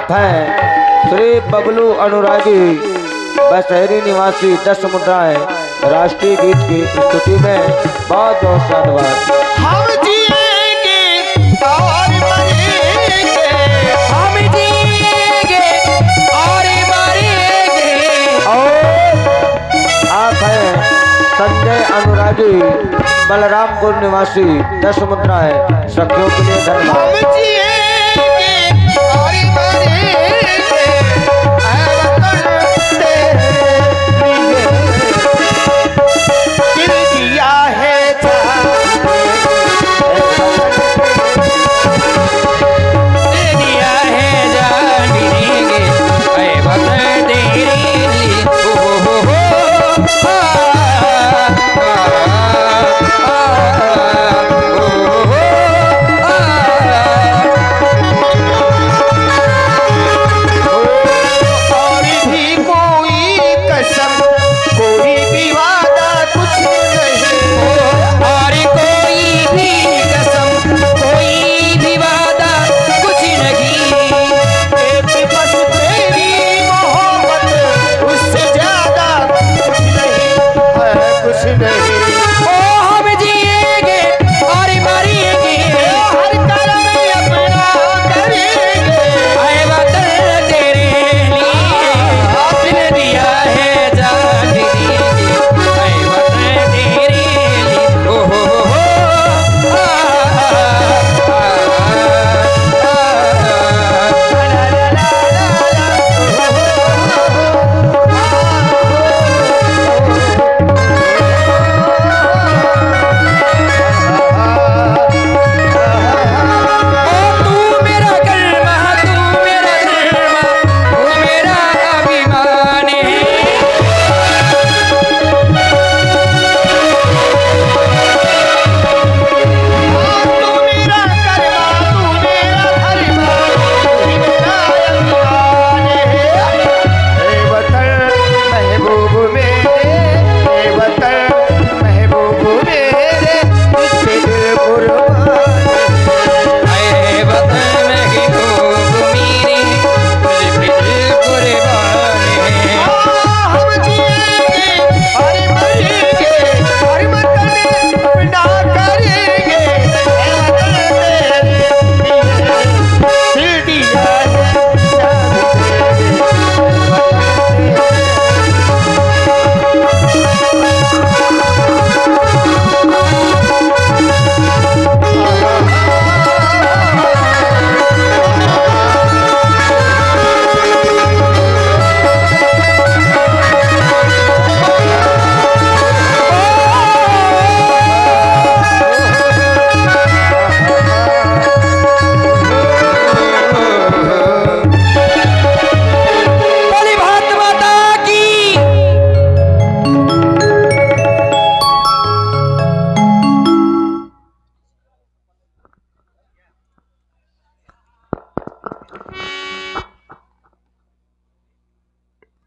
आप हैं श्री बबलू अनुरागी बसहरी निवासी 10 मुद्राएं राष्ट्रीय गीत की स्तुति में बहुत बहुत साधुवाद। हम जिएंगे और मरेंगे, हम जिएंगे और मरेंगे। और आप हैं संजय अनुरागी बलरामपुर निवासी 10 मुद्राएं सखियों के लिए हम धन्यवाद। जिएंगे और मरेंगे, ऐ वतन तेरे लिए दिल दिया है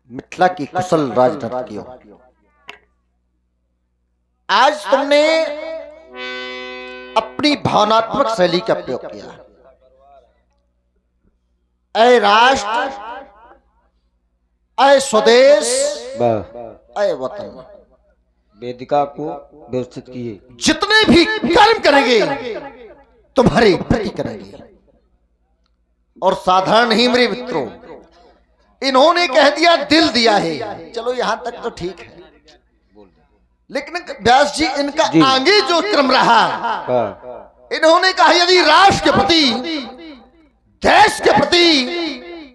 मिथिला की कुशल राजनर्तकियों, आज तुमने अपनी भावनात्मक शैली का प्रयोग किया। ऐ राष्ट्र, ऐ स्वदेश, ऐ वतन, वेदिका को व्यवस्थित किए। जितने भी कर्म करेंगे तुम्हारे प्रति करेंगे। और साधारण ही मेरे मित्रों, इन्होंने कह दिया दिल दिया है, चलो यहां तक तो ठीक है, लेकिन व्यास जी इनका आगे जो क्रम रहा, इन्होंने कहा यदि राष्ट्र के प्रति, देश के प्रति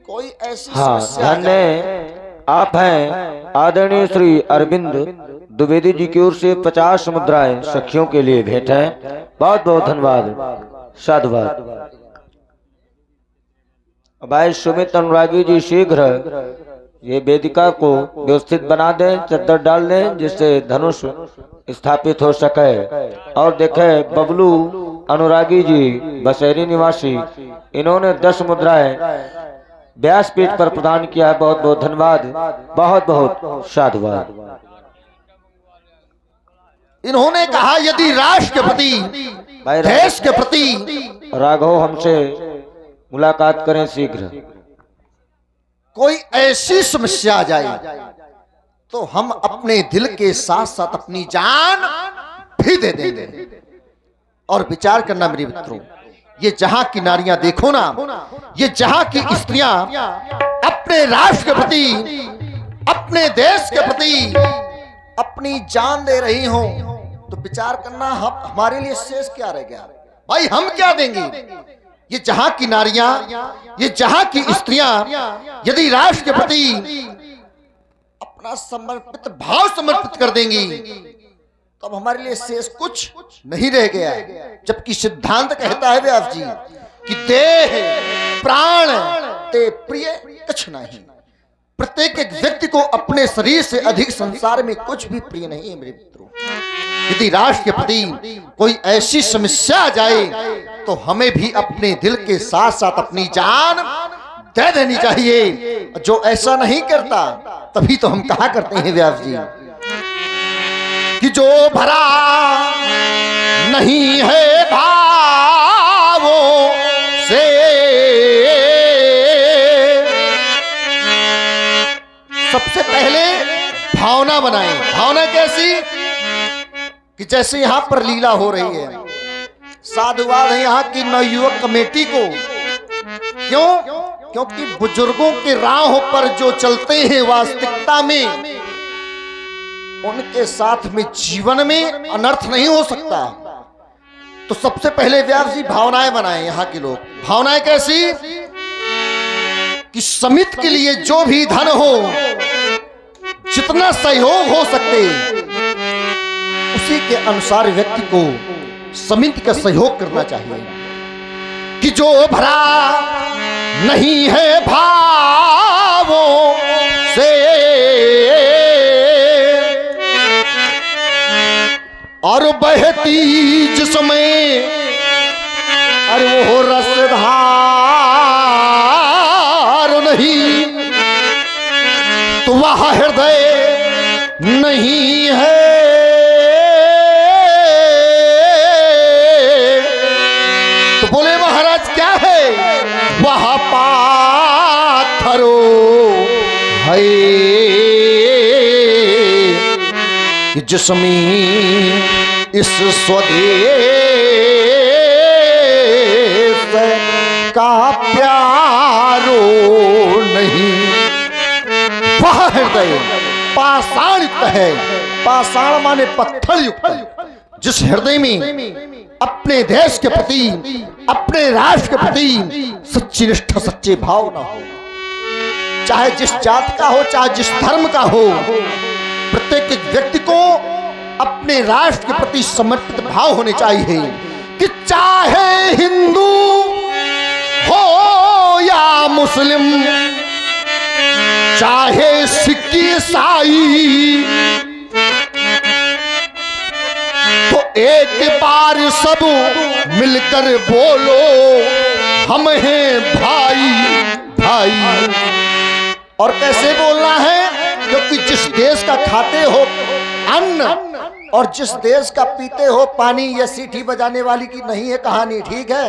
कोई ऐसी समस्या धन्य आप हैं आदरणीय श्री अरविंद द्विवेदी जी की ओर से 50 मुद्राएं सखियों के लिए भेंट है। बहुत बहुत धन्यवाद, साधुवाद। भाई सुमित अनुरागी जी शीघ्र ये वेदिका को व्यवस्थित बना दें, चद्दर डाल दें, जिससे धनुष स्थापित हो सके। और देखें बबलू अनुरागी जी बसहरी निवासी, इन्होंने 10 मुद्राएं व्यासपीठ पर प्रदान किया है। बहुत बहुत धन्यवाद, बहुत बहुत साधुवाद। इन्होंने कहा यदि राष्ट्र के प्रति, देश के प्रति, राघव हमसे मुलाकात करें शीघ्र। कोई ऐसी समस्या आ जाए तो हम अपने दिल के साथ साथ अपनी जान भी दे देंगे। और विचार करना मेरे मित्रों, ये जहां की नारियां देखो ना, ये जहां की स्त्रियां अपने राष्ट्र के प्रति, अपने देश के प्रति अपनी जान दे रही हो, तो विचार करना हमारे लिए शेष क्या रह गया भाई? हम क्या देंगे? ये जहां की नारियां, ये जहां की स्त्रियां यदि राष्ट्र के प्रति अपना समर्पित भाव समर्पित कर देंगी, तो अब हमारे लिए शेष कुछ नहीं रह गया। जबकि सिद्धांत कहता है व्यास जी कि देह प्राण ते प्रिय कुछ नहीं। प्रत्येक एक व्यक्ति को अपने शरीर से अधिक संसार में कुछ भी प्रिय नहीं है मेरे मित्रों। यदि राष्ट्र के प्रति कोई ऐसी समस्या आ जाए तो हमें भी अपने दिल के साथ साथ अपनी जान दे देनी चाहिए। जो ऐसा नहीं करता तभी तो हम कहा करते हैं व्यास जी कि जो भरा नहीं है भावों से, सबसे पहले भावना बनाएं। भावना कैसी? कि जैसे यहां पर लीला हो रही है, साधुवाद है यहाँ की नवयुवक कमेटी को। क्यों? क्योंकि बुजुर्गों के राह पर जो चलते हैं वास्तविकता में, उनके साथ में जीवन में अनर्थ नहीं हो सकता। तो सबसे पहले व्यास जी भावनाएं बनाएं यहाँ के लोग। भावनाएं कैसी? कि समिति के लिए जो भी धन हो, जितना सहयोग हो सकते, उसी के अनुसार व्यक्ति को समिति का सहयोग करना चाहिए। कि जो भरा नहीं है भावों से और बहती जिसमें अरे वो रसधार नहीं, तो वह हृदय नहीं है। तो बोले महाराज क्या है? वह पाथरो है जिसमें इस स्वदेश का प्यारो नहीं। वह हृदय पाषाण युक्त है। पाषाण माने पत्थर युक्त। जिस हृदय में अपने देश के प्रति, अपने राष्ट्र के प्रति सच्ची निष्ठा, सच्चे भाव ना हो, चाहे जिस जात का हो, चाहे जिस धर्म का हो, प्रत्येक व्यक्ति को अपने राष्ट्र के प्रति समर्पित भाव होने चाहिए। कि चाहे हिंदू हो या मुस्लिम, चाहे सिख ईसाई, तो एक बार सब मिलकर बोलो हम हैं भाई भाई। और कैसे बोलना है? क्योंकि जिस देश का खाते हो अन्न और जिस देश का पीते हो पानी, यह सीटी बजाने वाली की नहीं है कहानी, ठीक है?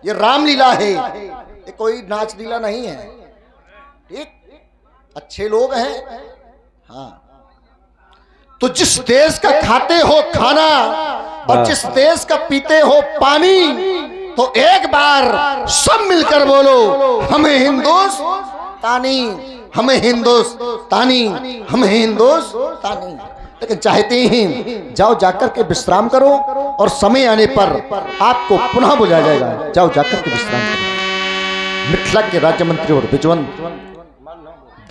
ये रामलीला है, ये कोई नाच लीला नहीं है। ठीक, अच्छे लोग हैं। हाँ, तो जिस देश का खाते हो खाना और जिस देश का पीते हो पानी, तो एक बार सब मिलकर बोलो हमें हिंदुस्तानी, हमें हिंदुस्तानी, हमें हिंदुस्तानी। लेकिन चाहते हैं जाओ जाकर के विश्राम करो और समय आने पर आपको पुनः बुलाया जाएगा। जाओ जाकर के विश्राम करो। मिथिला के राज्य मंत्री और विजयवंत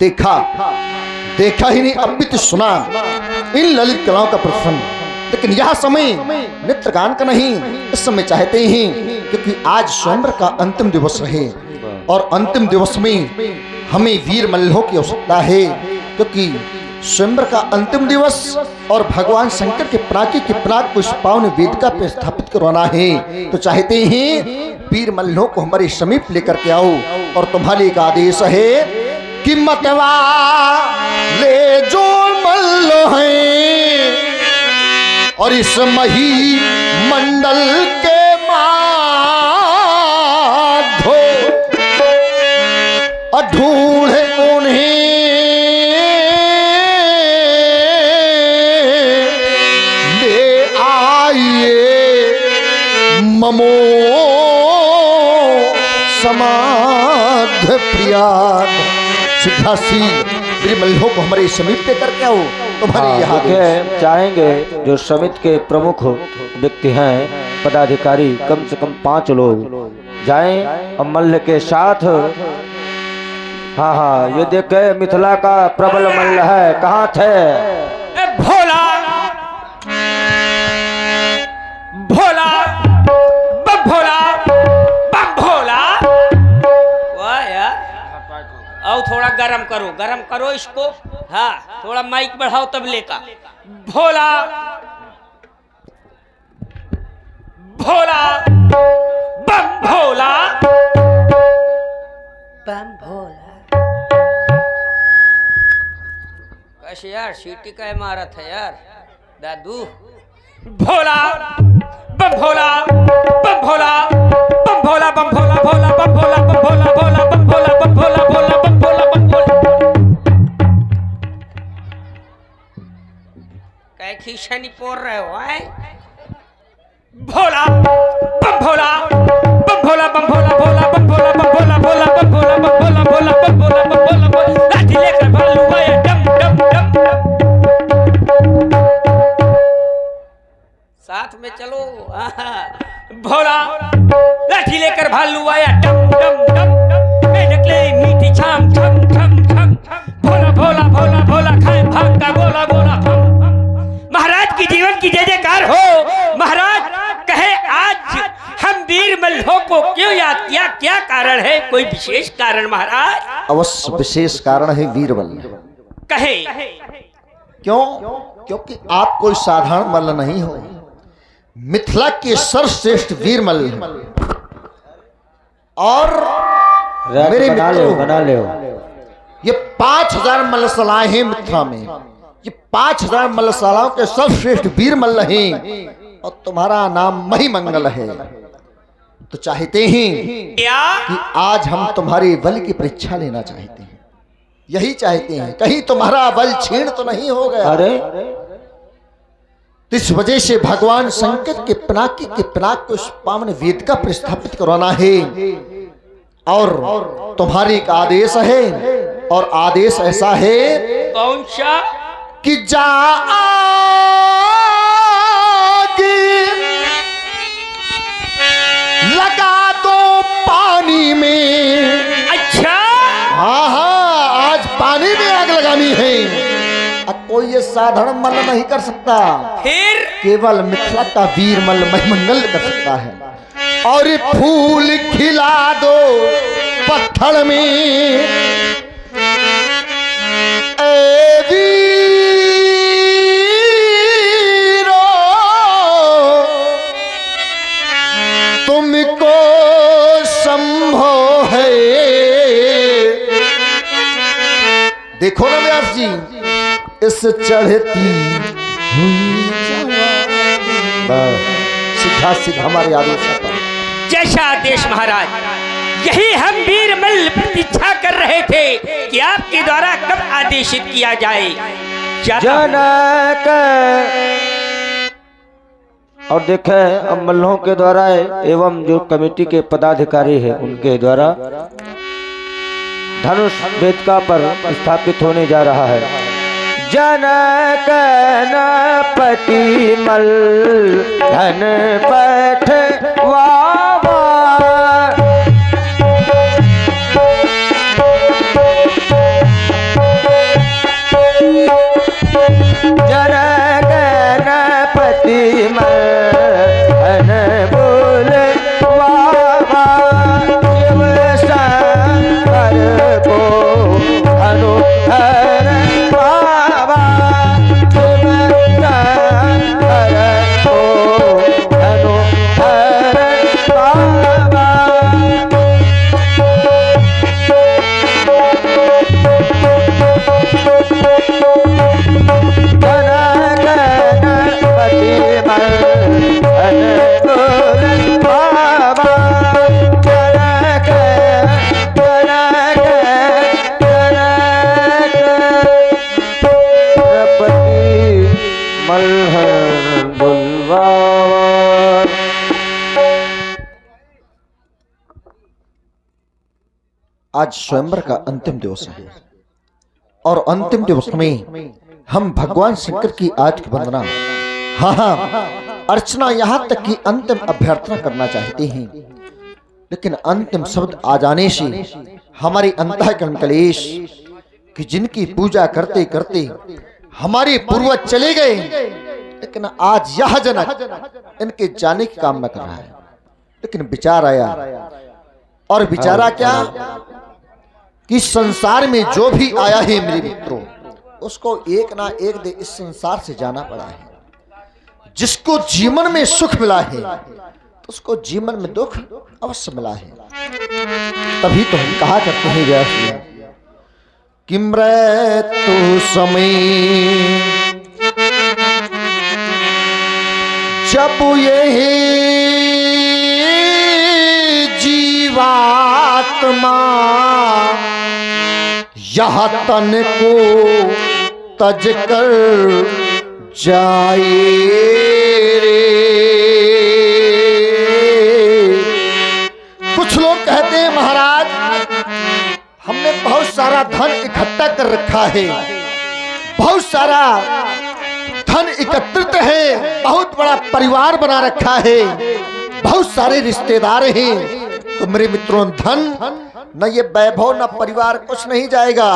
देखा ही नहीं, अब भी तो सुना इन ललित कलाओं का प्रदर्शन। लेकिन यह समय नृत्य गान का नहीं, इस समय चाहते हैं क्योंकि आज स्वयंवर का अंतिम दिवस है और अंतिम दिवस में हमें वीर मल्लों की आवश्यकता है। क्योंकि स्वयंवर का अंतिम दिवस और भगवान शंकर के प्राकी के प्राक को इस पावन वेदिका पे स्थापित करवाना है। तो चाहते हैं वीर मल्लों को हमारे समीप लेकर के आओ। और तुम्हारे एक आदेश है कि मतवा ले जो मल्लो हैं और इस मही मंडल के माधो ढूंढे ये ममो समाध प्रियाद। सिद्धासी मेरे मल्लों को हमारे समीप लेकर के आओ। तुम्हारे यहाँ देखिए, चाहेंगे जो समिति के प्रमुख व्यक्ति हैं, पदाधिकारी, कम से कम 5 लोग जाएं और मल्ल के साथ। हाँ हाँ, ये देखे मिथिला का प्रबल मल्ल है, कहाँ थे? भोला भोला बम भोला बम भोला। वाह यार, और थोड़ा गरम करो इसको। हाँ, थोड़ा माइक बढ़ाओ तबले का। भोला भोला बम भोला बम भोला। कैसे यार, सीटी का इमारत है यार दादू। भोला बम भोला बम भोला बम भोला बम भोला भोला बम भोला बम भोला भोला बम भोला बम भोला भोला बम भोला बम भोला। कै खींचनी पोर रहे हो आए? भोला बम भोला बम भोला बम भोला भोला बम भोला बम भोला भोला बम भोला बम भोला भोला बम भोला बम भोला भोला। लाठी लेकर भालू आया डम डम डम। साथ में चलो। भोला लाठी लेकर भालू आया डम डम डम। मैं निकले मीठी छाम छम छम छम। भोला भोला भोला भोला खाए भाग का गोला गोला। महाराज की जीवन की जय जयकार हो। महाराज कहे आज हम वीर मल्लों को क्यों याद किया, क्या कारण है? कोई विशेष कारण महाराज? अवश्य विशेष कारण है वीरबल। कहे क्यों? क्योंकि आप कोई साधारण मल्ल नहीं हो, मिथिला के सर्वश्रेष्ठ वीर मल्ल। और मेरे बना ले। ये 5000 मल्लशालाएं हैं मिथिला में। ये 5000 मल्लशालाओं के सर्वश्रेष्ठ वीर मल्ल हैं और तुम्हारा नाम महिमंगल है। तो चाहते हैं क्या कि आज हम तुम्हारे बल की परीक्षा लेना चाहते हैं। यही चाहते हैं, कहीं तुम्हारा बल क्षीण तो नहीं हो गया। अरे तो इस वजह से भगवान शंकर के पिनाकी के पिनाक को इस पावन वेदिका पर स्थापित करवाना है। और तुम्हारे एक आदेश है, और आदेश ऐसा है कौन सा? कि जा लगा दो पानी में। अच्छा, हाँ हाँ, आज पानी में आग लगानी है। अब कोई ये साधारण मल्ल नहीं कर सकता, फिर केवल मिथिला का वीर मल्ल महिमंगल कर सकता है। और ये फूल खिला दो पत्थर में, ए वीरो तुमको संभव है। देखो ना व्यास जी, इस चढ़ती हुई सीधा सीधा हमारे आदेश पर। जैसा आदेश महाराज, यही हम वीर मल्ल प्रतीक्षा कर रहे थे कि आपके द्वारा कब आदेशित किया जाए। जनक और देखे अब मल्लों के द्वारा एवं जो कमेटी के पदाधिकारी है उनके द्वारा धनुष वेदिका पर स्थापित होने जा रहा है। जनक नपति मल्ल धन पठ वावा। जनक नपति मल्ल धन बोल वावा। शिव शंकर को धनु धर बाबा। शिव शंकर को धनु धर बाबा। जनक नपति मल्ल धन बोल बाबा। जनक जनक जनक नपति मल्ल धन बोल बाबा। आज स्वयंवर का अंतिम दिवस है और अंतिम दिवस में हम भगवान शंकर की आज की वंदना, हाँ अर्चना, यहां तक कि अंतिम अभ्यर्थना करना चाहते हैं, लेकिन अंतिम शब्द आ जाने से हमारे अंतःकरण क्लेश कि जिनकी पूजा करते करते हमारे पूर्वज चले गए, लेकिन आज यह जनक इनके जाने की कामना कर रहा है। लेकिन विचार आया, और विचारा क्या कि संसार में जो भी आया है मेरे मित्रों, उसको एक ना एक दिन इस संसार से जाना पड़ा है। जिसको जीवन में सुख मिला है तो उसको जीवन में दुख अवश्य मिला है। तभी तो हम कहा करते हैं व्यास जी कि मृत्यु समय जब ये जीवात्मा यह तन को तज कर जाए रे। कुछ लोग कहते हैं महाराज हमने बहुत सारा धन इकट्ठा कर रखा है, बहुत सारा धन एकत्रित है, बहुत बड़ा परिवार बना रखा है, बहुत सारे रिश्तेदार हैं। तो मेरे मित्रों, धन न ये वैभव न परिवार कुछ नहीं जाएगा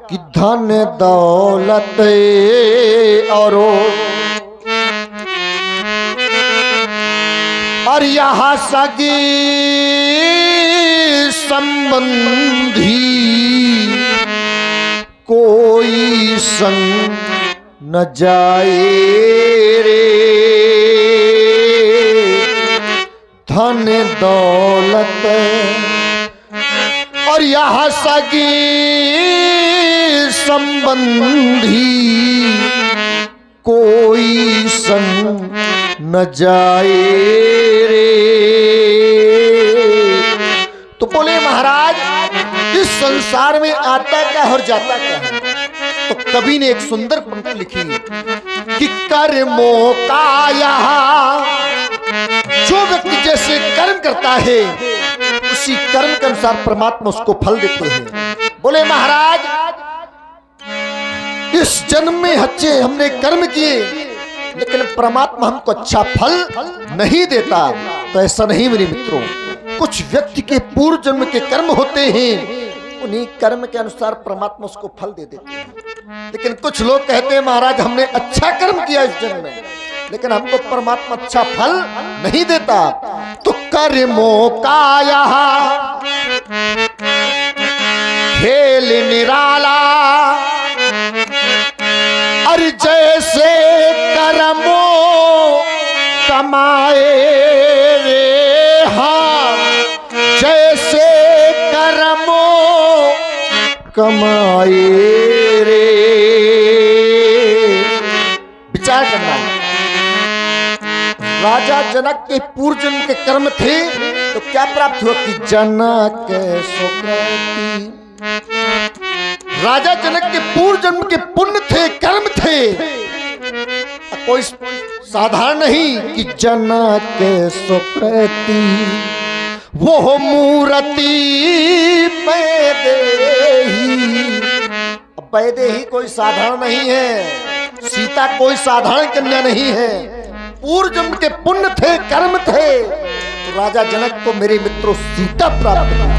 कि धन दौलत और यहाँ सगे संबंधी कोई संग न जाए रे। धन दौलत और यहाँ सगे संबंधी कोई संग न जाए रे। तो बोले महाराज इस संसार में आता क्या और जाता क्या है। तो कवि ने एक सुंदर पंक्ति लिखी कि कर्मों का यहाँ जो व्यक्ति जैसे कर्म करता है उसी कर्म के अनुसार परमात्मा उसको फल देते हैं। बोले महाराज इस जन्म में अच्छे हमने कर्म किए लेकिन परमात्मा हमको अच्छा फल नहीं देता। तो ऐसा नहीं मेरे मित्रों, कुछ व्यक्ति के पूर्व जन्म के कर्म होते हैं, उन्हीं कर्म के अनुसार परमात्मा उसको फल दे देते हैं। लेकिन कुछ लोग कहते हैं महाराज हमने अच्छा कर्म किया इस जन्म में लेकिन हमको परमात्मा अच्छा फल नहीं देता। तो कर्मों का यहाँ खेल निराला, अरे जैसे कर्मों कमाए रे, हाँ जैसे कर्मों कमाए रे। विचार करना, राजा जनक के पूर्व जन्म के कर्म थे तो क्या प्राप्त हुआ कि जनक सुकृति। राजा जनक के पूर्व जन्म के पुण्य थे, कर्म थे, कोई साधारण नहीं कि जनक सुकृति वो मूर्ति वैदेही कोई साधारण नहीं है, सीता कोई साधारण कन्या नहीं है। पूर्व जन्म के पुण्य थे, कर्म थे, तो राजा जनक को मेरे मित्रों सीता प्राप्त हुई।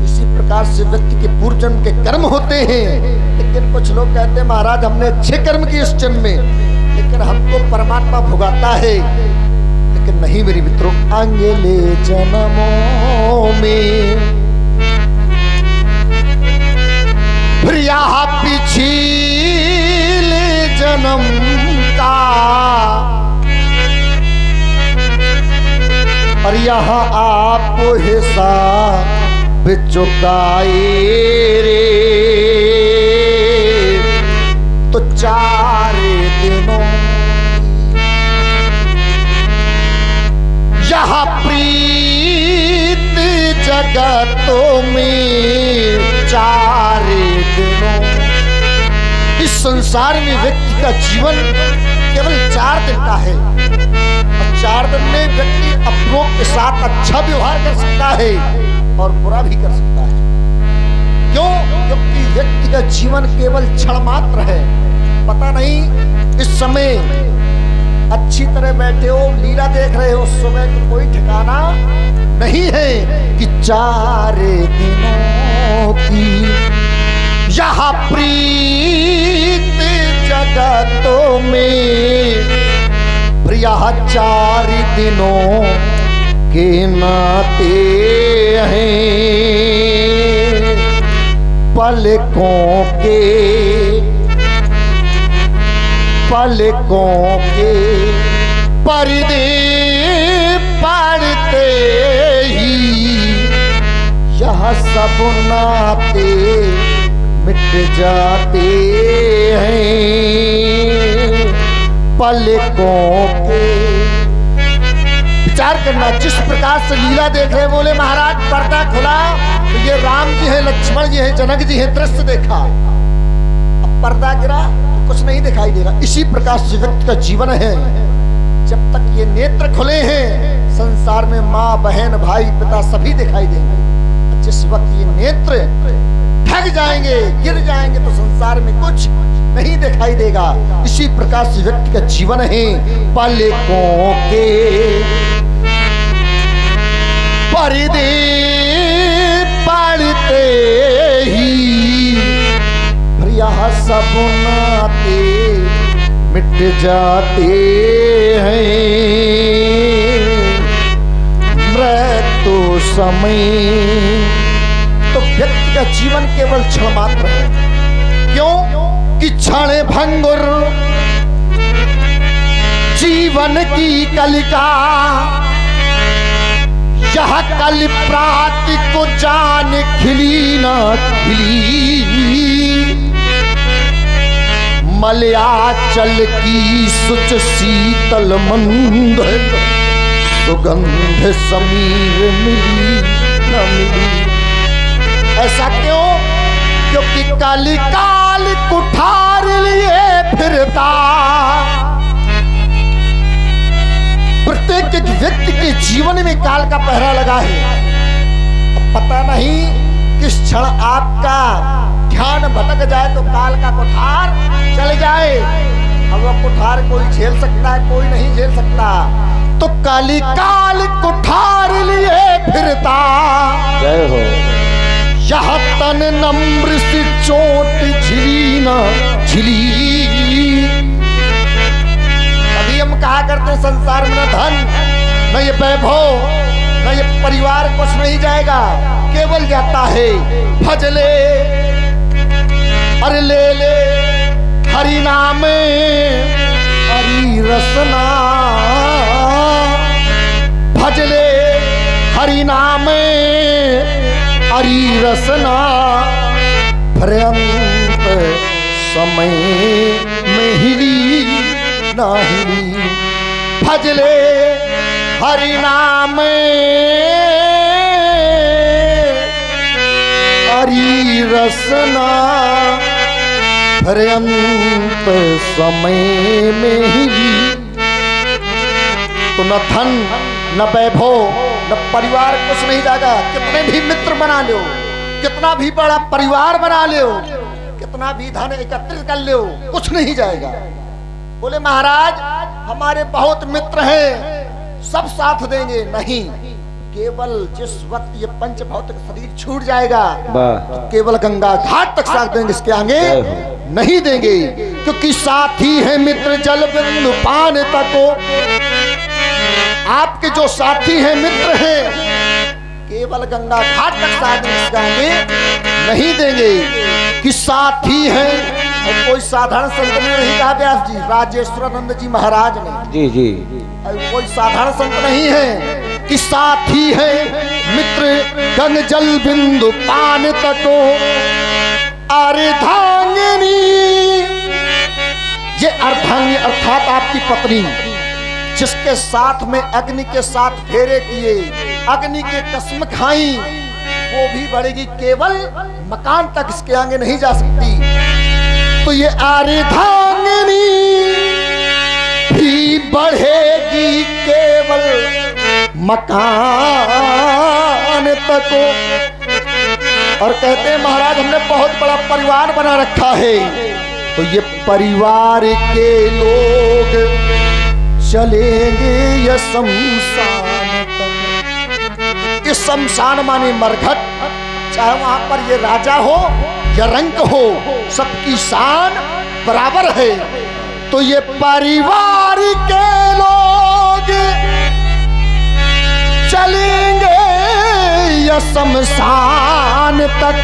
इसी प्रकार से व्यक्ति के पूर्व जन्म के कर्म होते हैं। लेकिन कुछ लोग कहते हैं महाराज हमने अच्छे कर्म किए इस जन्म में लेकिन हमको परमात्मा भुगाता है। लेकिन नहीं मेरे मित्रों, अगले जन्मों में फिर यहाँ पिछले जन्म का और यहाँ आप हिसाब चुकाए रे। तो 4 दिनों यहाँ प्रीत जगतों में 4 दिनों। इस संसार में व्यक्ति का जीवन केवल 4 दिन का है और 4 दिन में व्यक्ति अपनों के साथ अच्छा व्यवहार कर सकता है और बुरा भी कर सकता है। क्यों? क्योंकि व्यक्ति का जीवन केवल क्षण मात्र है। पता नहीं इस समय अच्छी तरह बैठे हो, लीला देख रहे हो, सुबह का कोई ठिकाना नहीं है कि 4 दिनों की यहाँ प्रीत जगतों में प्रिया 4 दिनों के नाते हैं, पलकों के पर्दे पड़ते ही यह सब नाते मिट जाते हैं, पलकों के। विचार करना, जिस प्रकार से लीला देख रहे, बोले महाराज पर्दा खुला तो ये राम जी है, लक्ष्मण जी है, जनक जी है, दृश्य देखा। अब पर्दा गिरा तो कुछ नहीं दिखाई देगा। इसी प्रकार से व्यक्ति का जीवन है। जब तक ये नेत्र खुले हैं, संसार में माँ बहन भाई पिता सभी दिखाई देंगे। जिस वक्त ये नेत्र ढक जाएंगे, गिर जाएंगे, तो संसार में कुछ नहीं दिखाई देगा। इसी प्रकार से व्यक्ति का जीवन है। पलकों के पर्दे पड़ते ही यह सब नाते मिट जाते हैं, मृत्यु समय। तो व्यक्ति का जीवन केवल क्षण मात्र है। क्यों? कि क्षण भंगुर जीवन की कलिका, यह कल प्राति को जान खिली न खिली, मलयाचल की सुच शीतल मंद सुगंध समीर मिली न मिली। ऐसा क्यों? क्योंकि काली काल कुठार लिए फिरता। प्रत्येक व्यक्ति के जीवन में काल का पहरा लगा है। पता नहीं किस क्षण आपका ध्यान भटक जाए तो काल का कुठार चल जाए। अब वह कुठार कोई झेल सकता है, कोई नहीं झेल सकता। तो काली काल कुठार लिए फिरता, जय हो। यह तन नम्र से चोट झिली न झिली। अभी हम कहा करते हैं संसार में न धन, न ये वैभव, न ये परिवार, कुछ नहीं जाएगा, केवल जाता है भजले। अरे ले ले हरि नाम हरि रसना, भजले हरि नाम हरि रसना, पर्यंत समय में हिली ना हिली। भजले हरि नाम हरि रसना, पर्यंत समय में हिली। तो न धन न वैभव न परिवार, कुछ नहीं जाएगा। कितने भी मित्र बना लो, कितना भी बड़ा परिवार बना लो, कितना भी धन एकत्रित कर लो, कुछ नहीं जाएगा। बोले महाराज हमारे बहुत मित्र हैं, सब साथ देंगे। नहीं, केवल जिस वक्त ये पंच भौतिक शरीर छूट जाएगा तो केवल गंगा घाट तक साथ देंगे, इसके आगे नहीं देंगे। क्योंकि साथी है मित्र जल बिंदु पान तको। आपके जो साथी हैं, मित्र हैं, केवल गंगा घाट तक साथ देंगे, इसके आगे नहीं देंगे। कि साथी हैं, और कोई साधारण संत ने नहीं कहा व्यास जी, राजेश्वरानंद जी महाराज ने। जी जी, कोई साधारण संत नहीं है। कि साथी है मित्र गंग जल बिंदु पान तको, अर्धांगिनी। ये अर्धांगिनी अर्थात आपकी पत्नी, जिसके साथ में अग्नि के साथ फेरे किए, अग्नि के कसम खाई, वो भी बढ़ेगी, केवल मकान तक इसके आगे नहीं जा सकती। तो ये अर्धांगिनी भी बढ़ेगी केवल मकान तक। और कहते हैं महाराज हमने बहुत बड़ा परिवार बना रखा है। तो ये परिवार के लोग चलेंगे ये शमशान तक। इस शमशान माने मरघट, चाहे वहां पर ये राजा हो या रंक हो, सबकी शान बराबर है। तो ये परिवार के लोग चलेंगे ये शमशान तक।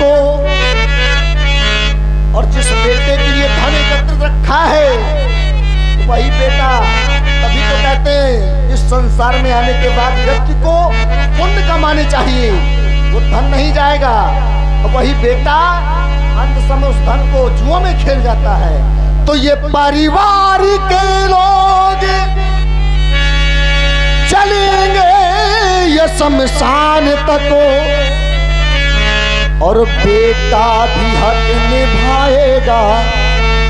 और जिस बेटे के लिए धन एकत्रित रखा है वही बेटा, तभी तो कहते हैं इस संसार में आने के बाद व्यक्ति को पुण्य कमाने चाहिए, वो धन नहीं जाएगा। और वही बेटा अंत समय उस धन को जुआ में खेल जाता है। तो ये परिवार के लोग चलेंगे ये शमशान तक। और बेटा भी हक निभाएगा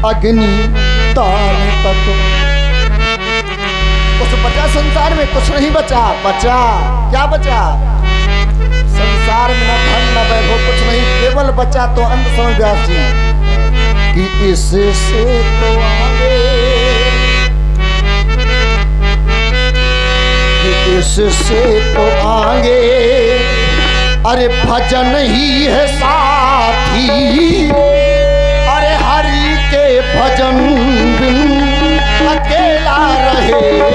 अग्नि दान तक। कुछ बचा संसार में? कुछ नहीं बचा। बचा क्या बचा? संसार में न धन न वैभव कुछ नहीं, केवल बचा तो अंत समय व्यास जी कि इससे तो आगे, कि इससे तो आगे अरे भजन ही है साथी, अरे हरि के भजन बिन अकेला रहेगा।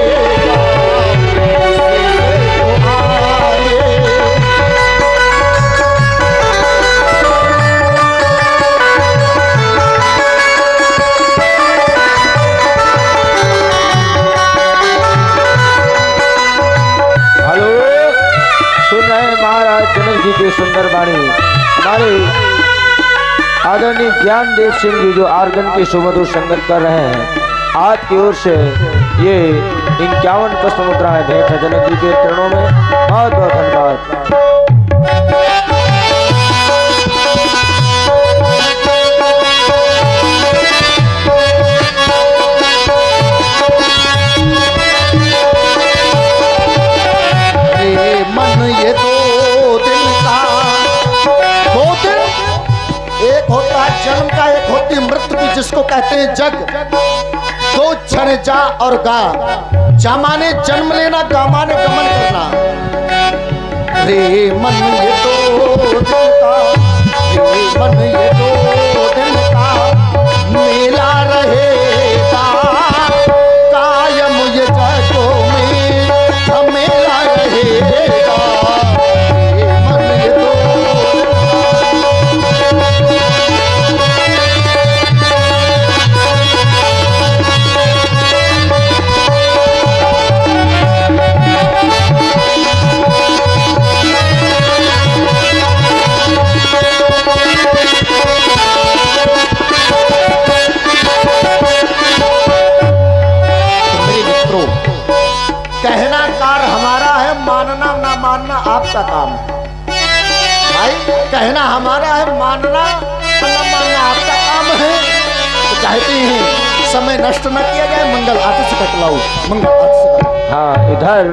महाराज जनक जी की सुंदर वाणी हमारे आदरणीय ज्ञान देव सिंह जी जो आर्गन की सुमधुर संगत कर रहे हैं, आपकी ओर से ये 51 पुष्प मुद्राएं भेंट है जनक जी के चरणों में। बहुत बहुत धन्यवाद। मन ये 2 दिन का, 2 दिन, एक होता है जन्म का, एक होती मृत्यु की, जिसको कहते हैं जग। 2 क्षण जा और गा। जा माने जन्म लेना, गा माने गमन करना। रे मन ये 2 दिन का, रे मन ये 2 दिन का मेला रहेगा कायम ये जगों में मेला रहेगा। कहना कार हमारा है, मानना ना मानना आपका काम है। भाई कहना हमारा है, मानना ना मानना आपका काम है। तो चाहते हैं समय नष्ट न किया जाए, मंगल आरती से कटलाओ, मंगल आरती से कटलाओ। हाँ, इधर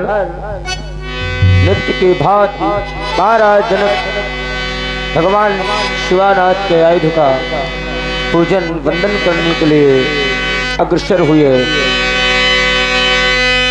नृत्य की भांति महाराज जनक भगवान शिवानाथ के आयुध का पूजन वंदन करने के लिए अग्रसर हुए।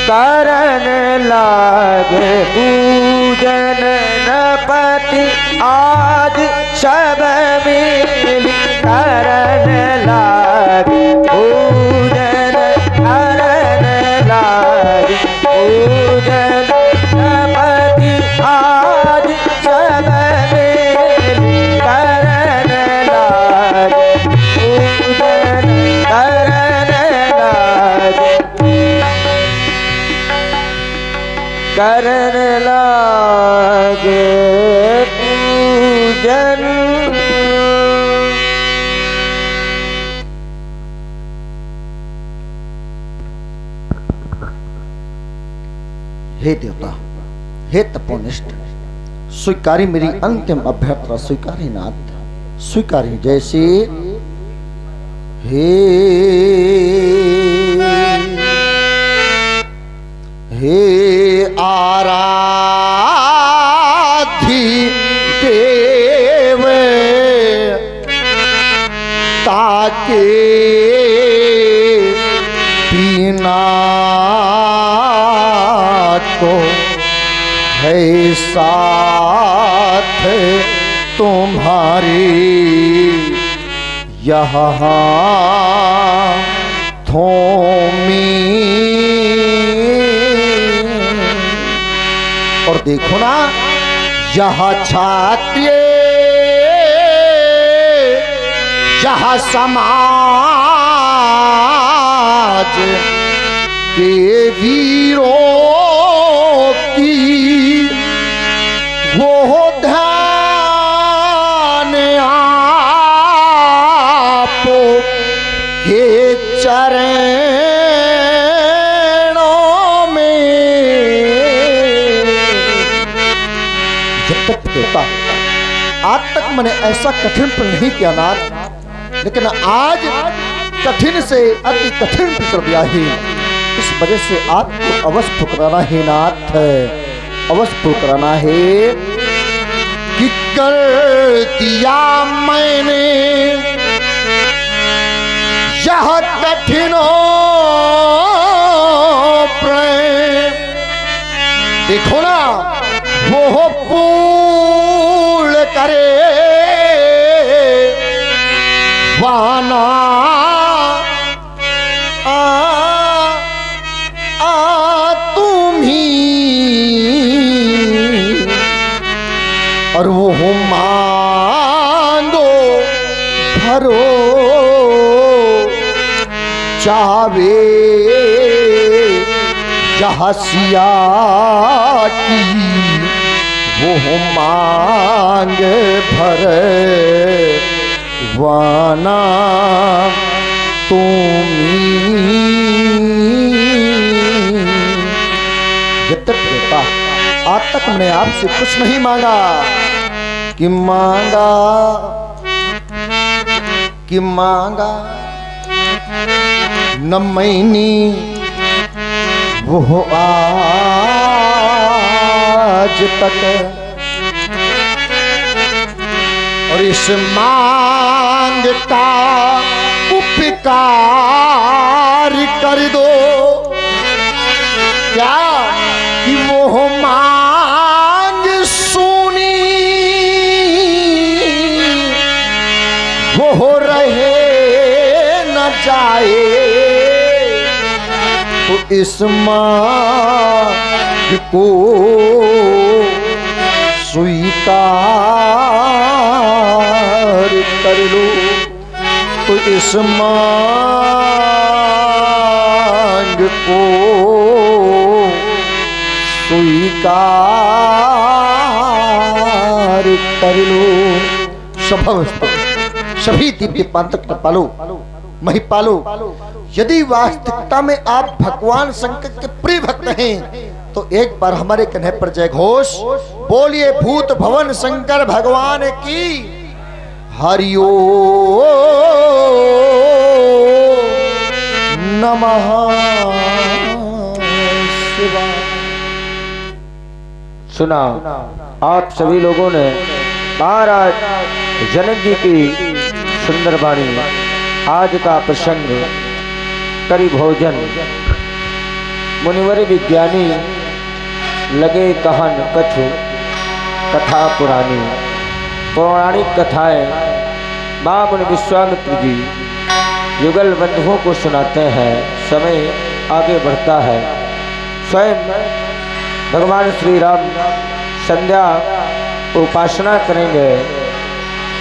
करन लागे पूजन नपति आज सब मिली, करन लागे पूजन, करन लागे पूजन नपति आज सब मिली, करन लागे पूजन, करन लागे करन लागे पूजन। हे देवता, हे तपोनिष्ठ, स्वीकारी मेरी अंतिम अभ्यर्थना, स्वीकारी नाथ, स्वीकारी। जैसे हे आराधी देव को है साथ तुम्हारी यहाँ थोमी। और देखो ना यहाँ छात्रे यहाँ समाज के वीरों की वो ध्यान आप के चरणों में। जब तक देता आज तक मैंने ऐसा कठिन पर नहीं किया नाथ, लेकिन आज कठिन से अति कठिन पितर ब्याही, इस वजह से आपको अवश्य ठुकराना है नाथ, अवश्य ठुकराना है। कि कर दिया मैंने यह कठिनों प्रेम, देखो ना वो पूर्ण करे वाना तुम ही। और वो मांगो भरो चावे जहाँ सिया की वो मांग भर वाना तुम्ही। जब तक देता आज तक मैंने आपसे कुछ नहीं मांगा, कि मांगा न मैनी वो आज तक। और इस मांग का उपकार कर दो, क्या कि वो मांग सुनी वो रहे न जाए। तो इस मांग को स्वीकार कर लो। तो इस मांग को स्वीकार कर लो। सभी दिव्य पांतक पालो महिपालो, यदि वास्तविकता में आप भगवान शंकर के प्रिय भक्त हैं तो एक बार हमारे कन्हे पर जय घोष बोलिए। भूत भवन शंकर भगवान की हरिओ नमः शिवाय। सुना आप सभी लोगों ने महाराज जनक जी की सुंदर वाणी, आज का प्रसंग करी भोजन, मुनिवर विज्ञानी लगे कहन कछु कथा पुरानी। पौराणिक कथाएं मां मुनि विश्वामित्र जी युगल बंधुओं को सुनाते हैं। समय आगे बढ़ता है, स्वयं भगवान श्री राम संध्या उपासना करेंगे।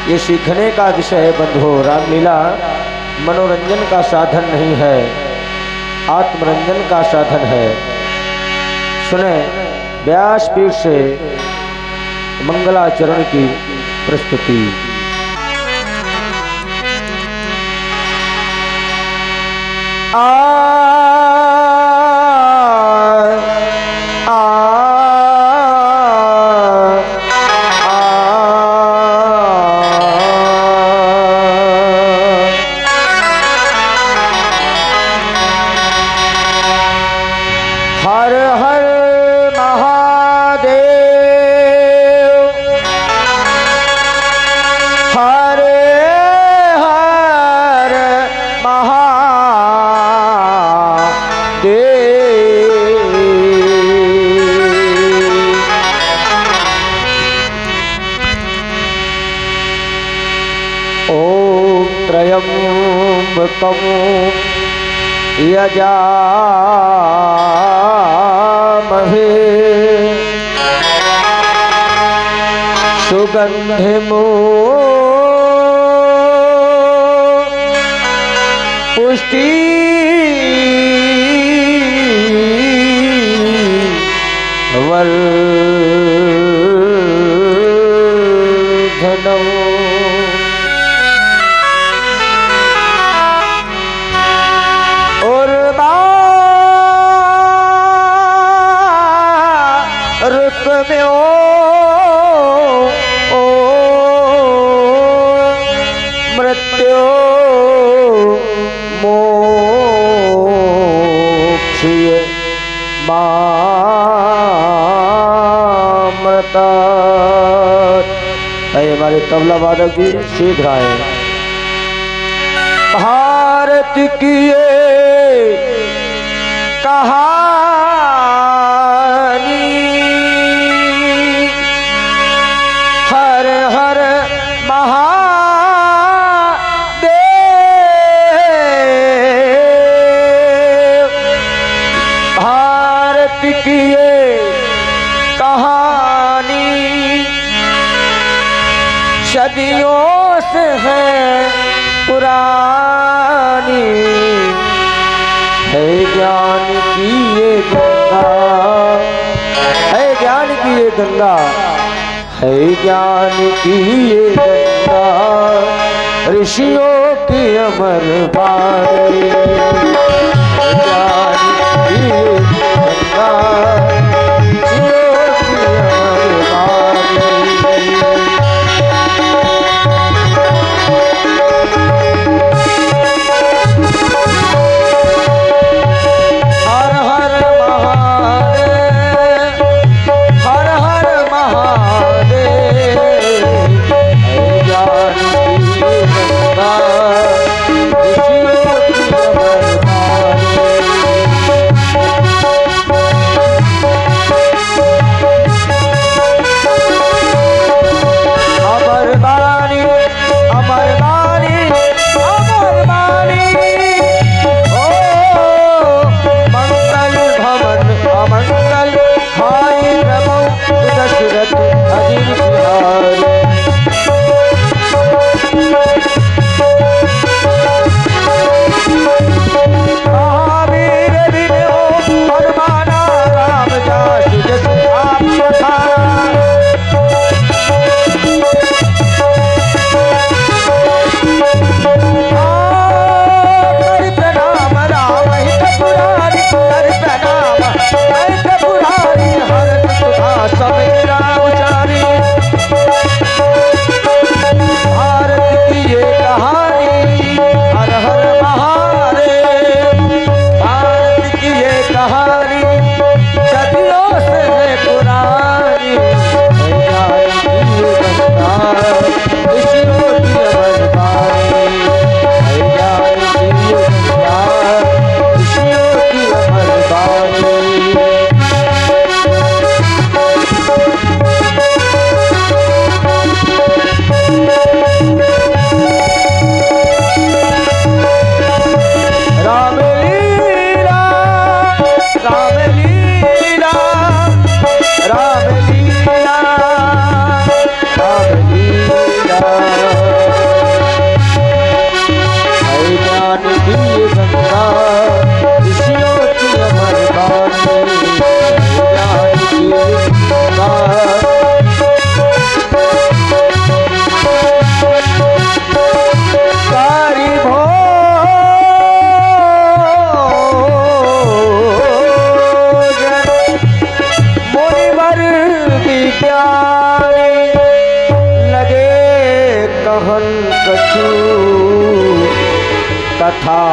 ये सीखने का विषय है बंधुओं। रामलीला मनोरंजन का साधन नहीं है, आत्मरंजन का साधन है। सुने व्यासपीठ से मंगलाचरण की प्रस्तुति। हर हर महादेव, हरे हर महादेव। कमु यजामहे सुगंधिमो पुष्टि वर्धनम्। रुक में मृत्यु मोक्षीय मामृता। हमारे तबला वादक जी शीघ्र आए। भारत की ये कहानी हर हर महादेव। भारत की ये कहानी सदियों से है पुरानी। है ज्ञान की ये गंगा, है ज्ञान की ये गंगा, है ज्ञान की ये गंगा, ऋषियों की अमर बाणी। ज्ञान की ये गंगा, ऋषियों की अमर बाणी। कथा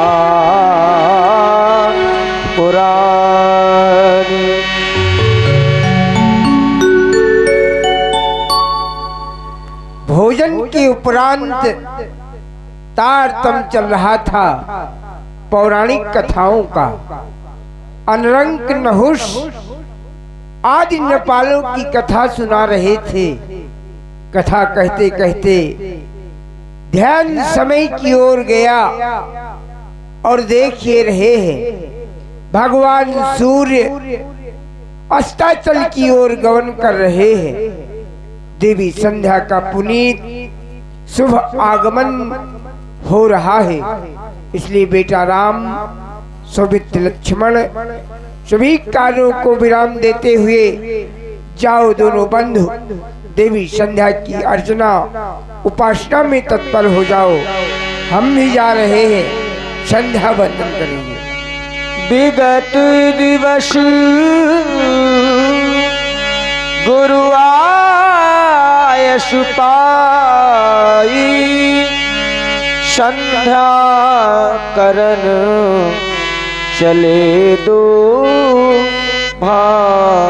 पुरानी। भोजन के उपरांत तारतम चल रहा था पौराणिक कथाओं का। अनरंक नहुष आदि नेपालों की कथा सुना रहे थे। कथा कहते कहते ध्यान समय की ओर गया। और देख ये रहे हैं भगवान सूर्य अस्ताचल की ओर गमन कर रहे हैं। देवी संध्या का पुनीत शुभ आगमन हो रहा है, इसलिए बेटा राम सौमित्र लक्ष्मण सभी कार्यों को विराम देते हुए जाओ दोनों बंधु देवी संध्या की अर्चना उपासना में तत्पर हो जाओ। हम भी जा रहे हैं, संध्या वंदन करेंगे। विगत दिवस गुरु आयस पाई, संध्या करन चले दो भाई।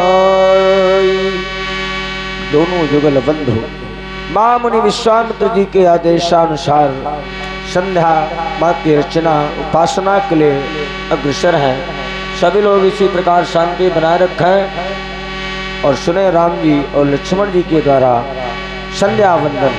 दोनों जुगल बंधु मां मुनि विश्वामित्र जी के आदेशानुसार संध्या माँ की अर्चना उपासना के लिए अग्रसर हैं। सभी लोग इसी प्रकार शांति बनाए रखें और सुने राम जी और लक्ष्मण जी के द्वारा संध्या वंदन।